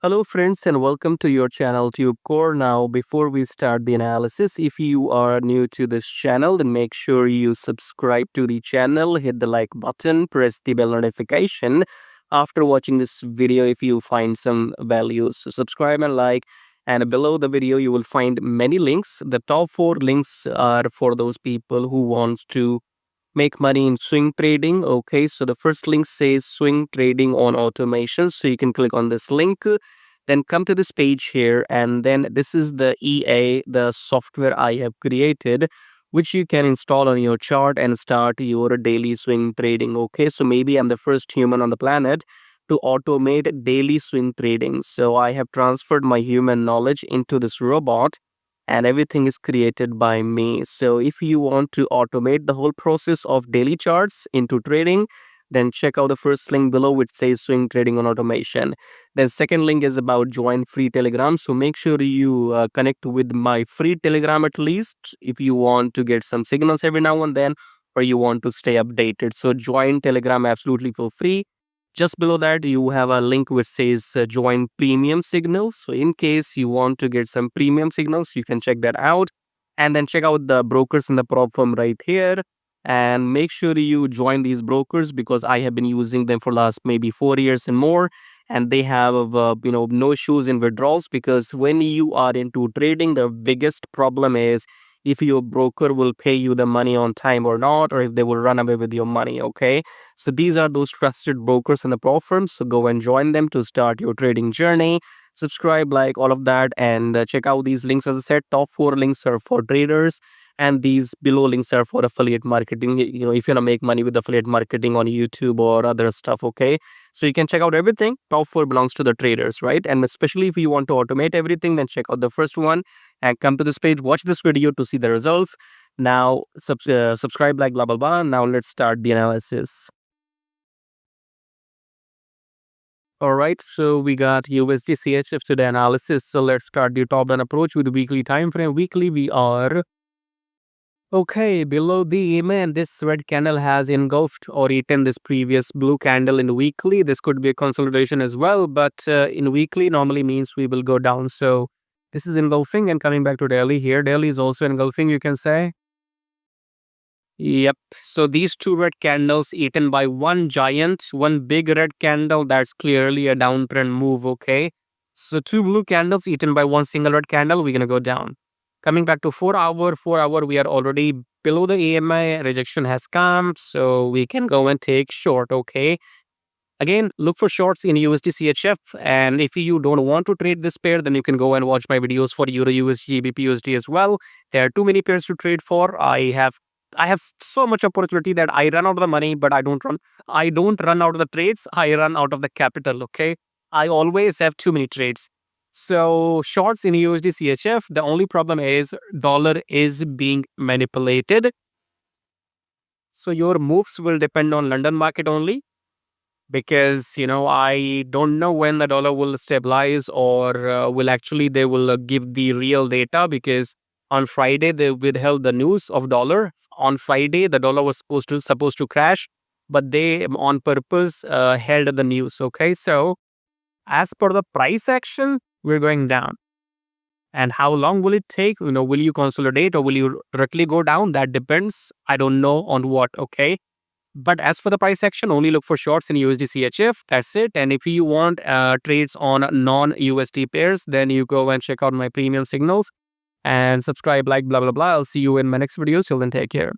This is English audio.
Hello friends and welcome to your channel TubeCore. Now before we start the analysis, if you are new to this channel, then make sure you subscribe to the channel, hit the like button, press the bell notification. After watching this video, if you find some values, so subscribe and like. And below the video, you will find many links. The top 4 links are for those people who wants to make money in swing trading. Okay, so the first link says swing trading on automation, so you can click on this link, then come to this page here, and then this is the the software I have created, which you can install on your chart and start your daily swing trading. Okay, so maybe I'm the first human on the planet to automate daily swing trading, so I have transferred my human knowledge into this robot and everything is created by me. So if you want to automate the whole process of daily charts into trading, then check out the first link below which says swing trading on automation. Then second link is about join free Telegram. So make sure you connect with my free Telegram at least if you want to get some signals every now and then, or you want to stay updated. So join Telegram absolutely for free. Just below that, you have a link which says join premium signals. So in case you want to get some premium signals, you can check that out. And then check out the brokers in the prop firm right here. And make sure you join these brokers because I have been using them for last maybe 4 years and more. And they have, no issues in withdrawals, because when you are into trading, the biggest problem is if your broker will pay you the money on time or not, or if they will run away with your money. Okay, so these are those trusted brokers in the pro firms. So go and join them to start your trading journey. Subscribe, like all of that, and check out these links. As I said, top 4 links are for traders, and these below links are for affiliate marketing. If you want to make money with affiliate marketing on YouTube or other stuff. Okay, so you can check out everything. Top 4 belongs to the traders, right? And especially if you want to automate everything, then check out the first one and come to this page. Watch this video to see the results. Now subscribe, like blah blah blah. Now let's start the analysis. All right, so we got USDCHF to the analysis. So let's start the top down approach with the weekly time frame. Weekly, we are okay below the EMA, and this red candle has engulfed or eaten this previous blue candle in weekly. This could be a consolidation as well, but in weekly normally means we will go down. So this is engulfing and coming back to daily here. Daily is also engulfing, you can say. Yep. So these 2 red candles eaten by one big red candle, that's clearly a downtrend move. Okay. So 2 blue candles eaten by one single red candle, we're going to go down. Coming back to 4 hour, we are already below the EMI. Rejection has come. So we can go and take short. Okay. Again, look for shorts in USDCHF. And if you don't want to trade this pair, then you can go and watch my videos for Euro USD, GBP USD as well. There are too many pairs to trade for. I have so much opportunity that I run out of the money, but I don't run out of the trades. I run out of the capital. Okay. I always have too many trades. So shorts in USD CHF, the only problem is dollar is being manipulated. So your moves will depend on London market only, because I don't know when the dollar will stabilize, or they will give the real data, because on Friday they withheld the news of dollar. On Friday the dollar was supposed to crash, but they on purpose held the news. Okay, so as per the price action, we're going down. And how long will it take? Will you consolidate or will you directly go down? That depends. I don't know on what. Okay, but as for the price action, only look for shorts in USD CHF. That's it. And if you want trades on non-USD pairs, then you go and check out my premium signals and subscribe, like blah blah blah. I'll see you in my next videos. Till then, take care.